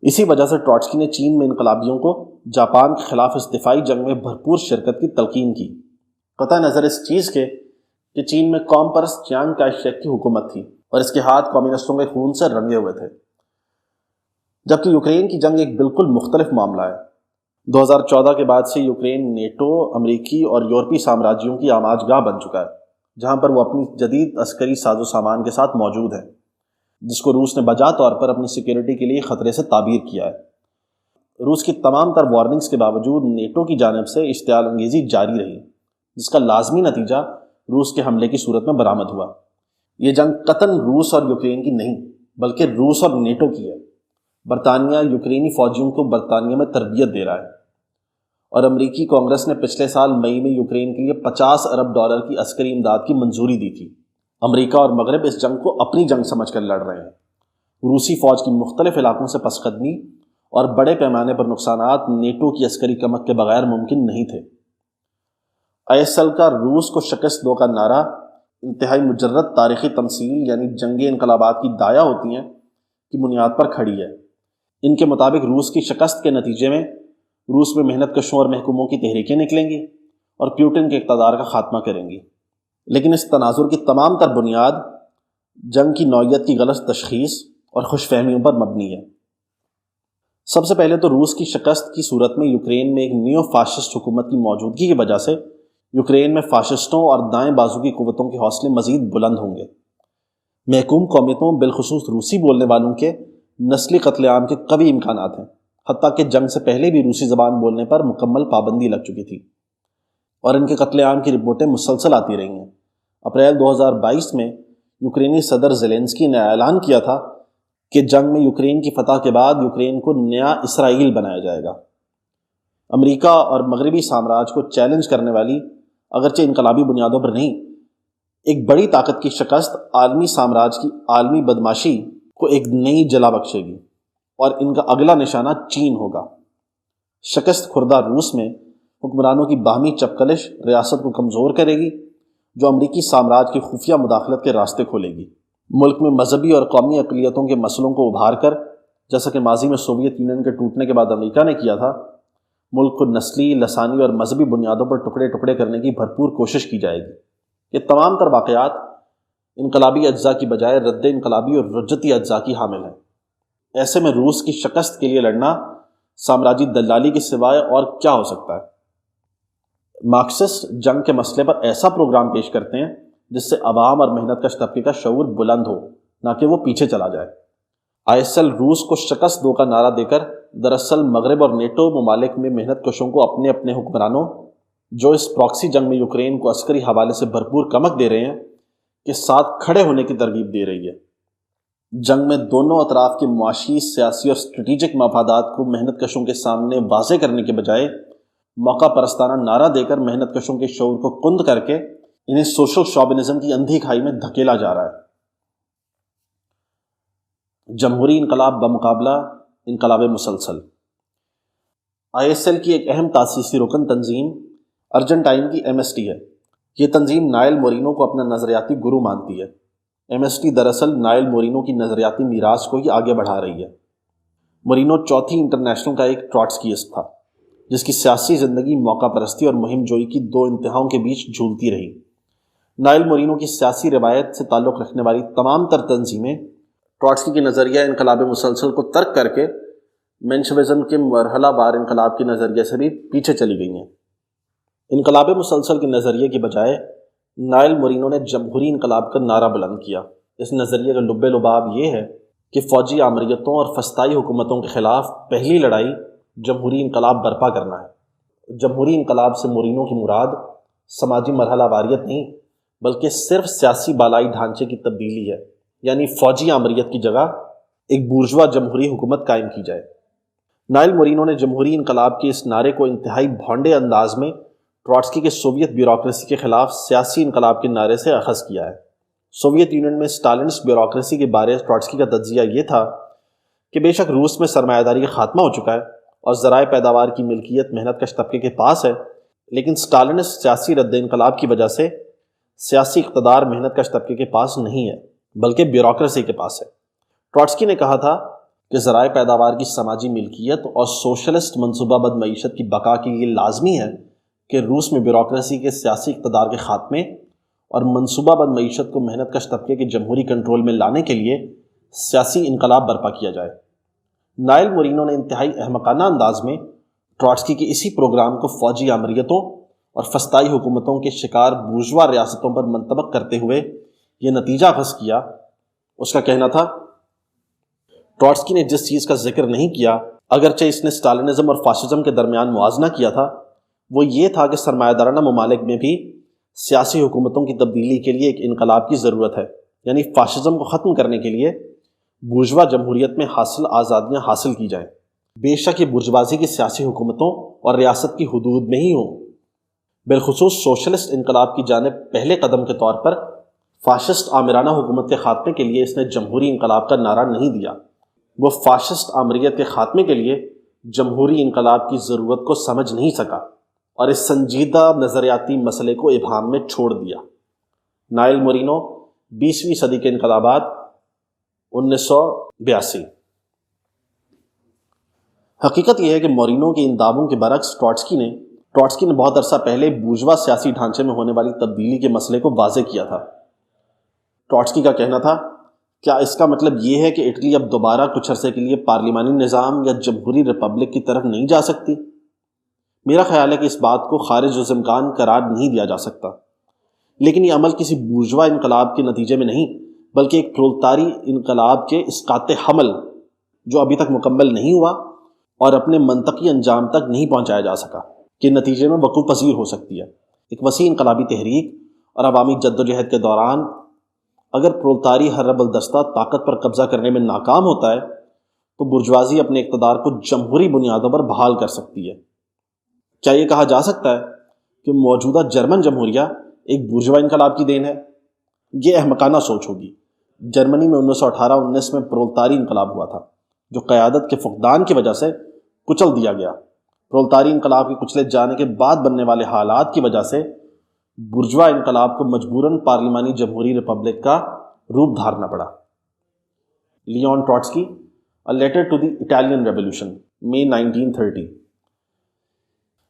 S1: اسی وجہ سے ٹروٹسکی نے چین میں انقلابیوں کو جاپان کے خلاف اس دفاعی جنگ میں بھرپور شرکت کی تلقین کی، قطع نظر اس چیز کے کہ چین میں قوم پرست چیانگ کائی شیک کی حکومت تھی اور اس کے ہاتھ کمیونسٹوں کے خون سے رنگے ہوئے تھے۔ جبکہ یوکرین کی جنگ ایک بالکل مختلف معاملہ ہے۔ 2014 کے بعد سے یوکرین نیٹو، امریکی اور یورپی سامراجیوں کی آماج گاہ بن چکا ہے، جہاں پر وہ اپنی جدید عسکری ساز و سامان کے ساتھ موجود ہے، جس کو روس نے بجا طور پر اپنی سیکیورٹی کے لیے خطرے سے تعبیر کیا ہے۔ روس کی تمام تر وارننگز کے باوجود نیٹو کی جانب سے اشتعال انگیزی جاری رہی، جس کا لازمی نتیجہ روس کے حملے کی صورت میں برآمد ہوا۔ یہ جنگ قطعاً روس اور یوکرین کی نہیں، بلکہ روس اور نیٹو کی ہے۔ برطانیہ یوکرینی فوجیوں کو برطانیہ میں تربیت دے رہا ہے، اور امریکی کانگریس نے پچھلے سال مئی میں یوکرین کے لیے $50 ارب کی عسکری امداد کی منظوری دی تھی۔ امریکہ اور مغرب اس جنگ کو اپنی جنگ سمجھ کر لڑ رہے ہیں۔ روسی فوج کی مختلف علاقوں سے پس قدمی اور بڑے پیمانے پر نقصانات نیٹو کی عسکری کمک کے بغیر ممکن نہیں تھے۔ ISL کا روس کو شکست دو کا نعرہ انتہائی مجرد تاریخی تمثیل یعنی جنگی انقلابات کی دایا ہوتی ہیں کی بنیاد پر کھڑی ہے۔ ان کے مطابق روس کی شکست کے نتیجے میں روس میں محنت کشوں اور محکوموں کی تحریکیں نکلیں گی اور پیوٹن کے اقتدار کا خاتمہ کریں گی۔ لیکن اس تناظر کی تمام تر بنیاد جنگ کی نوعیت کی غلط تشخیص اور خوش فہمیوں پر مبنی ہے۔ سب سے پہلے تو روس کی شکست کی صورت میں یوکرین میں ایک نیو فاشسٹ حکومت کی موجودگی کی وجہ سے یوکرین میں فاشسٹوں اور دائیں بازو کی قوتوں کے حوصلے مزید بلند ہوں گے۔ محکوم قومیتوں بالخصوص روسی بولنے والوں کے نسلی قتل عام کے قوی امکانات ہیں، حتیٰ کہ جنگ سے پہلے بھی روسی زبان بولنے پر مکمل پابندی لگ چکی تھی اور ان کے قتل عام کی رپورٹیں مسلسل آتی رہی ہیں۔ اپریل 2022 میں یوکرینی صدر زیلنسکی نے اعلان کیا تھا کہ جنگ میں یوکرین کی فتح کے بعد یوکرین کو نیا اسرائیل بنایا جائے گا۔ امریکہ اور مغربی سامراج کو چیلنج کرنے والی، اگرچہ انقلابی بنیادوں پر نہیں، ایک بڑی طاقت کی شکست عالمی سامراج کی عالمی بدماشی کو ایک نئی جلا بخشے گی اور ان کا اگلا نشانہ چین ہوگا۔ شکست خوردہ روس میں حکمرانوں کی باہمی چپکلش ریاست کو کمزور کرے گی، جو امریکی سامراج کی خفیہ مداخلت کے راستے کھولے گی۔ ملک میں مذہبی اور قومی اقلیتوں کے مسئلوں کو ابھار کر، جیسا کہ ماضی میں سوویت یونین کے ٹوٹنے کے بعد امریکہ نے کیا تھا، ملک کو نسلی، لسانی اور مذہبی بنیادوں پر ٹکڑے ٹکڑے کرنے کی بھرپور کوشش کی جائے گی۔ یہ تمام تر واقعات انقلابی اجزاء کی بجائے رد انقلابی اور رجتی اجزاء کی حامل ہیں۔ ایسے میں روس کی شکست کے لیے لڑنا سامراجی دلالی کے سوائے اور کیا ہو سکتا ہے؟ مارکسسٹ جنگ کے مسئلے پر ایسا پروگرام پیش کرتے ہیں جس سے عوام اور محنت کش طبقے کا شعور بلند ہو، نہ کہ وہ پیچھے چلا جائے۔ ISL روس کو شکست دو کا نعرہ دے کر دراصل مغرب اور نیٹو ممالک میں محنت کشوں کو اپنے اپنے حکمرانوں، جو اس پراکسی جنگ میں یوکرین کو عسکری حوالے سے بھرپور کمک دے رہے ہیں، کے ساتھ کھڑے ہونے کی ترغیب دے رہی ہے۔ جنگ میں دونوں اطراف کے معاشی، سیاسی اور اسٹریٹجک مفادات کو محنت کشوں کے سامنے واضح کرنے کے بجائے موقع پرستانہ نعرہ دے کر محنت کشوں کے شعور کو کند کر کے انہیں سوشل شوبنزم کی اندھی کھائی میں دھکیلا جا رہا ہے۔ جمہوری انقلاب بمقابلہ انقلاب مسلسل۔ ISL کی ایک اہم تاسیسی رکن تنظیم ارجنٹائن کی MST ہے۔ یہ تنظیم نائل مورینو کو اپنا نظریاتی گرو مانتی ہے۔ MST دراصل نائل مورینو کی نظریاتی میراث کو ہی آگے بڑھا رہی ہے۔ مورینو چوتھی انٹرنیشنل کا ایک ٹراٹسکیسٹ تھا، جس کی سیاسی زندگی موقع پرستی اور مہم جوئی کی دو انتہاؤں کے بیچ جھولتی رہی۔ نائل مورینو کی سیاسی روایت سے تعلق رکھنے والی تمام تر تنظیمیں ٹراٹسکی کے نظریہ انقلاب مسلسل کو ترک کر کے مینشوزم کے مرحلہ وار انقلاب کے نظریے سے بھی پیچھے چلی گئی ہیں۔ انقلاب مسلسل کے نظریے کی بجائے نائل مورینو نے جمہوری انقلاب کا نعرہ بلند کیا۔ اس نظریے کا لب لباب یہ ہے کہ فوجی آمریتوں اور فسطائی حکومتوں کے خلاف پہلی لڑائی جمہوری انقلاب برپا کرنا ہے۔ جمہوری انقلاب سے مورینو کی مراد سماجی مرحلہ واریت نہیں، بلکہ صرف سیاسی بالائی ڈھانچے کی تبدیلی ہے، یعنی فوجی آمریت کی جگہ ایک بورژوا جمہوری حکومت قائم کی جائے۔ نائل مورینو نے جمہوری انقلاب کے اس نعرے کو انتہائی بھونڈے انداز میں ٹراٹسکی کے سوویت بیوروکریسی کے خلاف سیاسی انقلاب کے نعرے سے اخذ کیا ہے۔ سوویت یونین میں اسٹالنسٹ بیوروکریسی کے بارے ٹراٹسکی کا تجزیہ یہ تھا کہ بے شک روس میں سرمایہ داری کا خاتمہ ہو چکا ہے اور ذرائع پیداوار کی ملکیت محنت کش طبقے کے پاس ہے، لیکن اسٹالنسٹ سیاسی رد انقلاب کی وجہ سے سیاسی اقتدار محنت کش طبقے کے پاس نہیں ہے، بلکہ بیوروکریسی کے پاس ہے۔ ٹراٹسکی نے کہا تھا کہ ذرائع پیداوار کی سماجی ملکیت اور سوشلسٹ منصوبہ بد معیشت کی بقا کے لیے لازمی ہے کہ روس میں بیوروکریسی کے سیاسی اقتدار کے خاتمے اور منصوبہ بد معیشت کو محنت کش طبقے کے جمہوری کنٹرول میں لانے کے لیے سیاسی انقلاب برپا کیا جائے۔ نائل مورینو نے انتہائی احمقانہ انداز میں ٹراٹسکی کے اسی پروگرام کو فوجی آمریتوں اور فسطائی حکومتوں کے شکار بورژوا ریاستوں پر منطبق کرتے ہوئے یہ نتیجہ اخذ کیا۔ اس کا کہنا تھا، ٹراٹسکی نے جس چیز کا ذکر نہیں کیا، اگرچہ اس نے اسٹالنزم اور فاشزم کے درمیان موازنہ کیا تھا، وہ یہ تھا کہ سرمایہ دارانہ ممالک میں بھی سیاسی حکومتوں کی تبدیلی کے لیے ایک انقلاب کی ضرورت ہے، یعنی فاشزم کو ختم کرنے کے لیے بورژوا جمہوریت میں حاصل آزادیاں حاصل کی جائیں، بے شک یہ بورژوازی کی سیاسی حکومتوں اور ریاست کی حدود میں ہی ہوں۔ بالخصوص سوشلسٹ انقلاب کی جانب پہلے قدم کے طور پر فاشسٹ آمرانہ حکومت کے خاتمے کے لیے اس نے جمہوری انقلاب کا نعرہ نہیں دیا۔ وہ فاشسٹ آمریت کے خاتمے کے لیے جمہوری انقلاب کی ضرورت کو سمجھ نہیں سکا اور اس سنجیدہ نظریاتی مسئلے کو ابہام میں چھوڑ دیا۔ نائل مورینو، 20ویں صدی کے انقلابات، 1982۔ حقیقت یہ ہے کہ مورینو کے ان دعووں کے برعکس ٹراٹسکی نے بہت عرصہ پہلے بورژوا سیاسی ڈھانچے میں ہونے والی تبدیلی کے مسئلے کو واضح کیا تھا۔
S2: ٹروٹسکی کا کہنا تھا، کیا اس کا مطلب یہ ہے کہ اٹلی اب دوبارہ کچھ عرصے کے لیے پارلیمانی نظام یا جمہوری ریپبلک کی طرف نہیں جا سکتی؟ میرا خیال ہے کہ اس بات کو خارج الامکان قرار نہیں دیا جا سکتا، لیکن یہ عمل کسی بورژوا انقلاب کے نتیجے میں نہیں، بلکہ ایک پرولتاری انقلاب کے اسقاط حمل جو ابھی تک مکمل نہیں ہوا اور اپنے منطقی انجام تک نہیں پہنچایا جا سکا کے نتیجے میں وقوع پذیر ہو سکتی ہے۔ ایک وسیع انقلابی تحریک اور عوامی جدوجہد کے دوران اگر پرولتاری حرب الدستہ طاقت پر قبضہ کرنے میں ناکام ہوتا ہے تو برجوازی اپنے اقتدار کو جمہوری بنیادوں پر بحال کر سکتی ہے۔ کیا یہ کہا جا سکتا ہے کہ موجودہ جرمن جمہوریہ ایک بورژوا انقلاب کی دین ہے؟ یہ احمقانہ سوچ ہوگی۔ جرمنی میں 1918-19 میں پرولتاری انقلاب ہوا تھا جو قیادت کے فقدان کی وجہ سے کچل دیا گیا۔ پرولتاری انقلاب کے کچلے جانے کے بعد بننے والے حالات کی وجہ سے بورژوا انقلاب کو مجبوراً پارلیمانی جمہوری ریپبلک کا روپ دھارنا پڑا۔ Leon Trotsky, A Letter to the Italian Revolution، مئی 1930۔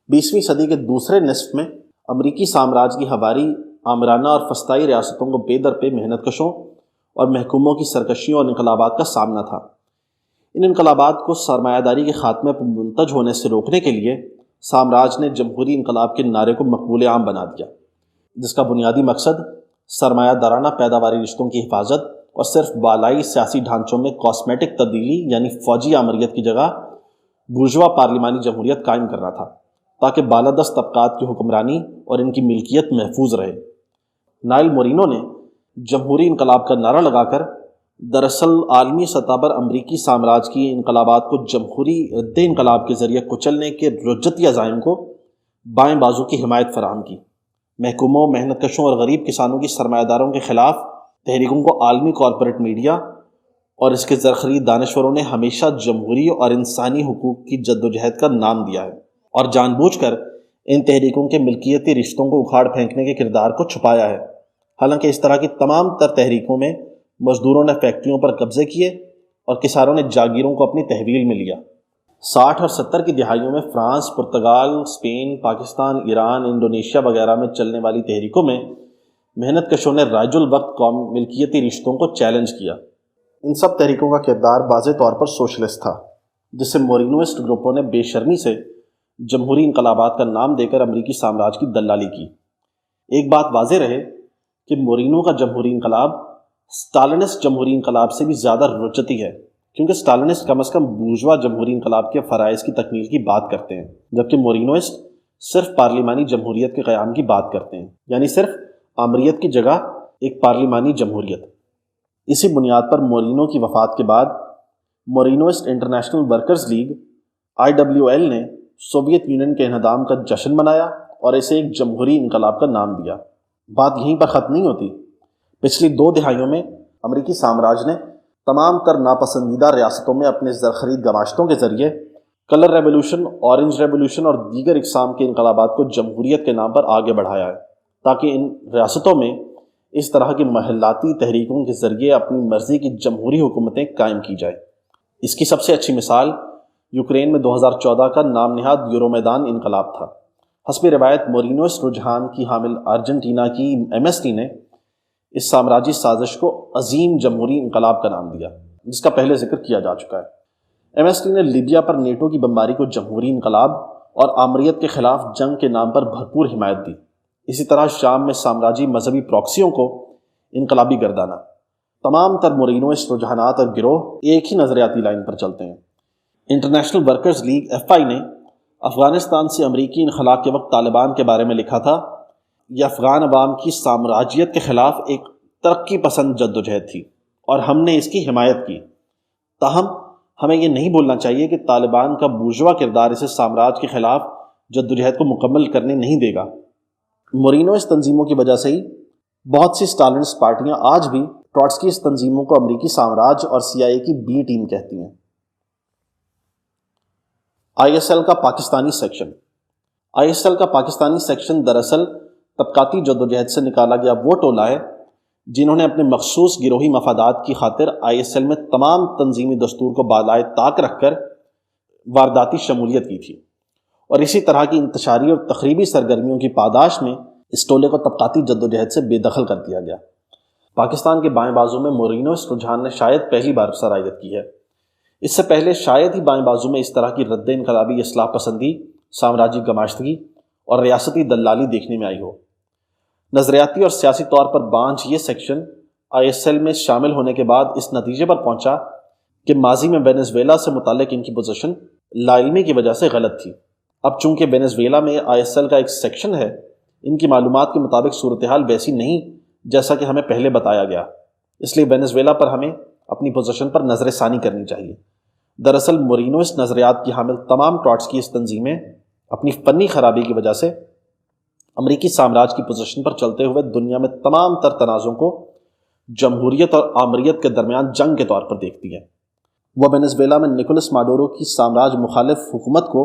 S2: 20ویں صدی کے دوسرے نصف میں امریکی سامراج کی ہواری آمرانہ اور فسطائی ریاستوں کو بے در پے محنت کشوں اور محکوموں کی سرکشیوں اور انقلابات کا سامنا تھا۔ ان انقلابات کو سرمایہ داری کے خاتمے پر منتج ہونے سے روکنے کے لیے سامراج نے جمہوری انقلاب کے نعرے کو مقبول عام بنا دیا، جس کا بنیادی مقصد سرمایہ دارانہ پیداواری رشتوں کی حفاظت اور صرف بالائی سیاسی ڈھانچوں میں کاسمیٹک تبدیلی یعنی فوجی آمریت کی جگہ بورژوا پارلیمانی جمہوریت قائم کرنا تھا، تاکہ بالادست طبقات کی حکمرانی اور ان کی ملکیت محفوظ رہے۔ نائل مورینو نے جمہوری انقلاب کا نعرہ لگا کر دراصل عالمی سطح پر امریکی سامراج کی انقلابات کو جمہوری رد انقلاب کے ذریعے کچلنے کے رجتی عزائم کو بائیں بازو کی حمایت فراہم کی۔ محکوموں، محنت کشوں اور غریب کسانوں کی سرمایہ داروں کے خلاف تحریکوں کو عالمی کارپوریٹ میڈیا اور اس کے زرخرید دانشوروں نے ہمیشہ جمہوری اور انسانی حقوق کی جدوجہد کا نام دیا ہے اور جان بوجھ کر ان تحریکوں کے ملکیتی رشتوں کو اکھاڑ پھینکنے کے کردار کو چھپایا ہے۔ حالانکہ اس طرح کی تمام تر تحریکوں میں مزدوروں نے فیکٹریوں پر قبضے کیے اور کسانوں نے جاگیروں کو اپنی تحویل میں لیا۔ 60 اور 70 کی دہائیوں میں France, Portugal, Spain, Pakistan, Iran, Indonesia وغیرہ میں چلنے والی تحریکوں میں محنت کشوں نے رائج الوقت قوم ملکیتی رشتوں کو چیلنج کیا۔ ان سب تحریکوں کا کردار واضح طور پر سوشلسٹ تھا، جس سے مورینوسٹ گروپوں نے بے شرمی سے جمہوری انقلابات کا نام دے کر امریکی سامراج کی دلالی کی۔ ایک بات واضح رہے کہ مورینو کا جمہوری انقلاب اسٹالنسٹ جمہوری انقلاب سے بھی زیادہ رجتی ہے، کیونکہ اسٹالنسٹ کم از کم بورژوا جمہوری انقلاب کے فرائض کی تکمیل کی بات کرتے ہیں، جبکہ مورینوسٹ صرف پارلیمانی جمہوریت کے قیام کی بات کرتے ہیں، یعنی صرف آمریت کی جگہ ایک پارلیمانی جمہوریت۔ اسی بنیاد پر مورینو کی وفات کے بعد مورینوسٹ انٹرنیشنل ورکرز لیگ IWL نے سوویت یونین کے انہدام کا جشن منایا اور اسے ایک جمہوری انقلاب کا نام دیا۔ بات یہیں پر ختم نہیں ہوتی۔ پچھلی 2 دہائیوں میں امریکی سامراج نے تمام تر ناپسندیدہ ریاستوں میں اپنے زرخرید گماشتوں کے ذریعے کلر ریولوشن، اورنج ریولوشن اور دیگر اقسام کے انقلابات کو جمہوریت کے نام پر آگے بڑھایا ہے، تاکہ ان ریاستوں میں اس طرح کی محلاتی تحریکوں کے ذریعے اپنی مرضی کی جمہوری حکومتیں قائم کی جائیں۔ اس کی سب سے اچھی مثال یوکرین میں 2014 کا نام نہاد یورومیدان انقلاب تھا۔ حسب روایت مورینوسٹ رجحان کی حامل ارجنٹینا کی MST نے اس سامراجی سازش کو عظیم جمہوری انقلاب کا نام دیا، جس کا پہلے ذکر کیا جا چکا ہے۔ MST نے لیبیا پر نیٹو کی بمباری کو جمہوری انقلاب اور آمریت کے خلاف جنگ کے نام پر بھرپور حمایت دی۔ اسی طرح شام میں سامراجی مذہبی پراکسیوں کو انقلابی گردانا۔ تمام تر مورینوسٹ رجحانات اور گروہ ایک ہی نظریاتی لائن پر چلتے ہیں۔ انٹرنیشنل ورکرز لیگ FI نے افغانستان سے امریکی انخلاء کے وقت طالبان کے بارے میں لکھا تھا، یہ افغان عوام کی سامراجیت کے خلاف ایک ترقی پسند جدوجہد تھی اور ہم نے اس کی حمایت کی۔ تاہم ہمیں یہ نہیں بھولنا چاہیے کہ طالبان کا بورژوا کردار اسے سامراج کے خلاف جدوجہد کو مکمل کرنے نہیں دے گا۔ مورینو اس تنظیموں کی وجہ سے ہی بہت سی اسٹالنسٹ پارٹیاں آج بھی ٹروٹسکی اس تنظیموں کو امریکی سامراج اور CIA کی B ٹیم کہتی ہیں۔ ISL کا پاکستانی سیکشن۔ ISL کا پاکستانی سیکشن دراصل طبقاتی جدوجہد سے نکالا گیا وہ ٹولہ ہے جنہوں نے اپنے مخصوص گروہی مفادات کی خاطر ISL میں تمام تنظیمی دستور کو بالائے طاق رکھ کر وارداتی شمولیت کی تھی، اور اسی طرح کی انتشاری اور تخریبی سرگرمیوں کی پاداش میں اس ٹولے کو طبقاتی جدوجہد سے بے دخل کر دیا گیا۔ پاکستان کے بائیں بازو میں مورینوسٹ رجحان نے شاید پہلی بار سرایت کی ہے۔ اس سے پہلے شاید ہی بائیں بازو میں اس طرح کی رد انقلابی اصلاح پسندی، سامراجی گماشتگی اور ریاستی دلالی دیکھنے میں آئی ہو۔ نظریاتی اور سیاسی طور پر بانجھ یہ سیکشن ISL میں شامل ہونے کے بعد اس نتیجے پر پہنچا کہ ماضی میں وینزویلا سے متعلق ان کی پوزیشن لا علمی کی وجہ سے غلط تھی۔ اب چونکہ وینزویلا میں ISL کا ایک سیکشن ہے، ان کی معلومات کے مطابق صورتحال ویسی نہیں جیسا کہ ہمیں پہلے بتایا گیا، اس لیے وینزویلا پر ہمیں اپنی پوزیشن پر نظر ثانی کرنی چاہیے۔ دراصل مورینوسٹ نظریات کی حامل تمام ٹراٹسکی اس تنظیمیں اپنی فنی خرابی کی وجہ سے امریکی سامراج کی پوزیشن پر چلتے ہوئے دنیا میں تمام تر تنازعوں کو جمہوریت اور آمریت کے درمیان جنگ کے طور پر دیکھتی ہیں۔ وہ وینزویلا میں نکولس ماڈورو کی سامراج مخالف حکومت کو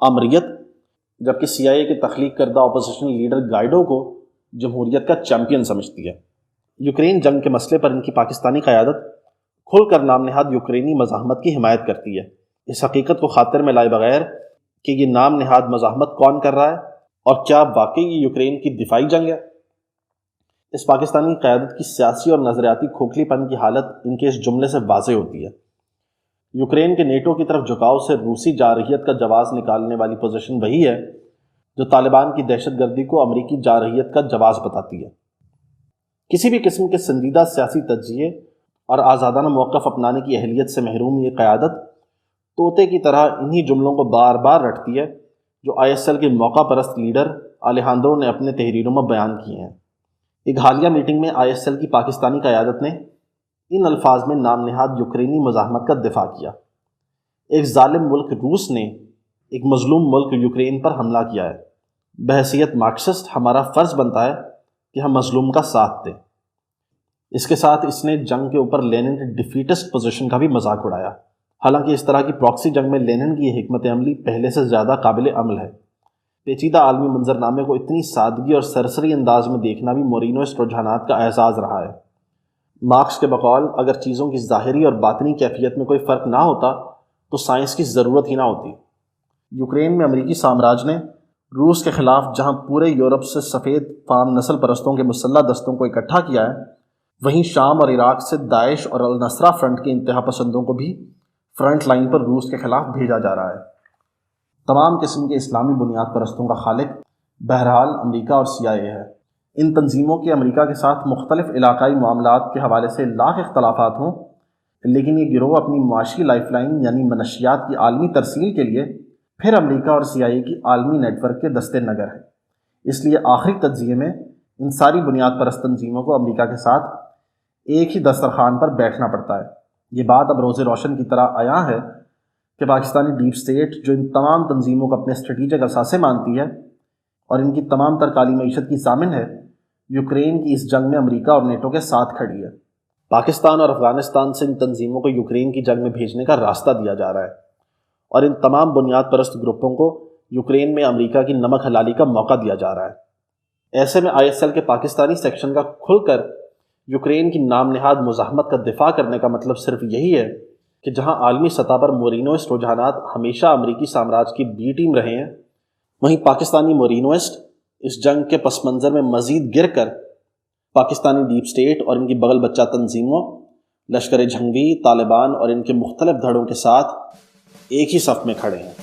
S2: آمریت، جبکہ CIA کے تخلیق کردہ اپوزیشن لیڈر گائیڈو کو جمہوریت کا چیمپئن سمجھتی ہے۔ یوکرین جنگ کے مسئلے پر ان کی پاکستانی قیادت کھل کر نام نہاد یوکرینی مزاحمت کی حمایت کرتی ہے، اس حقیقت کو خاطر میں لائے بغیر کہ یہ نام نہاد مزاحمت کون کر رہا ہے اور کیا واقعی یہ یوکرین کی دفاعی جنگ ہے۔ اس پاکستانی قیادت کی سیاسی اور نظریاتی کھوکھلی پن کی حالت ان کے اس جملے سے واضح ہوتی ہے: یوکرین کے نیٹو کی طرف جھکاؤ سے روسی جارحیت کا جواز نکالنے والی پوزیشن وہی ہے جو طالبان کی دہشت گردی کو امریکی جارحیت کا جواز بتاتی ہے۔ کسی بھی قسم کے سنجیدہ سیاسی تجزیے اور آزادانہ موقف اپنانے کی اہلیت سے محروم یہ قیادت طوطے کی طرح انہی جملوں کو بار بار رٹتی ہے جو ISL کے موقع پرست لیڈر الیجاندرو نے اپنے تحریروں میں بیان کیے ہیں۔ ایک حالیہ میٹنگ میں ISL کی پاکستانی قیادت نے ان الفاظ میں نام نہاد یوکرینی مزاحمت کا دفاع کیا: ایک ظالم ملک روس نے ایک مظلوم ملک یوکرین پر حملہ کیا ہے۔ بحیثیت مارکسسٹ ہمارا فرض بنتا ہے کہ ہم مظلوم کا ساتھ دیں۔ اس کے ساتھ اس نے جنگ کے اوپر لینن کی ڈیفیٹسٹ پوزیشن کا بھی مذاق اڑایا، حالانکہ اس طرح کی پراکسی جنگ میں لینن کی یہ حکمت عملی پہلے سے زیادہ قابل عمل ہے۔ پیچیدہ عالمی منظرنامے کو اتنی سادگی اور سرسری انداز میں دیکھنا بھی مورینوسٹ رجحانات کا اعزاز رہا ہے۔ مارکس کے بقول اگر چیزوں کی ظاہری اور باطنی کیفیت میں کوئی فرق نہ ہوتا تو سائنس کی ضرورت ہی نہ ہوتی۔ یوکرین میں امریکی سامراج نے روس کے خلاف جہاں پورے یورپ سے سفید فام نسل پرستوں کے مسلح دستوں کو اکٹھا کیا ہے، وہیں شام اور عراق سے داعش اور النصرہ فرنٹ کے انتہا پسندوں کو بھی فرنٹ لائن پر روس کے خلاف بھیجا جا رہا ہے۔ تمام قسم کے اسلامی بنیاد پرستوں کا خالق بہرحال امریکہ اور CIA ہے۔ ان تنظیموں کے امریکہ کے ساتھ مختلف علاقائی معاملات کے حوالے سے لاکھ اختلافات ہوں، لیکن یہ گروہ اپنی معاشی لائف لائن یعنی منشیات کی عالمی ترسیل کے لیے پھر امریکہ اور CIA کی عالمی نیٹ ورک کے دستے نگر ہے۔ اس لیے آخری تجزیے میں ان ساری بنیاد پرست تنظیموں کو امریکہ کے ساتھ ایک ہی دسترخوان پر بیٹھنا پڑتا ہے۔ یہ بات اب روز روشن کی طرح عیاں ہے کہ پاکستانی ڈیپ سٹیٹ جو ان تمام تنظیموں کو اپنے اسٹریٹجک اثاثے مانتی ہے اور ان کی تمام تر کالی معیشت کی ضامن ہے، یوکرین کی اس جنگ میں امریکہ اور نیٹو کے ساتھ کھڑی ہے۔ پاکستان اور افغانستان سے ان تنظیموں کو یوکرین کی جنگ میں بھیجنے کا راستہ دیا جا رہا ہے اور ان تمام بنیاد پرست گروپوں کو یوکرین میں امریکہ کی نمک حلالی کا موقع دیا جا رہا ہے۔ ایسے میں ISL کے پاکستانی سیکشن کا کھل کر یوکرین کی نام نہاد مزاحمت کا دفاع کرنے کا مطلب صرف یہی ہے کہ جہاں عالمی سطح پر مورینوسٹ رجحانات ہمیشہ امریکی سامراج کی بی ٹیم رہے ہیں، وہیں پاکستانی مورینوسٹ اس جنگ کے پس منظر میں مزید گر کر پاکستانی ڈیپ سٹیٹ اور ان کی بغل بچہ تنظیموں، لشکر جھنگوی، طالبان اور ان کے مختلف دھڑوں کے ساتھ ایک ہی صف میں کھڑے ہیں۔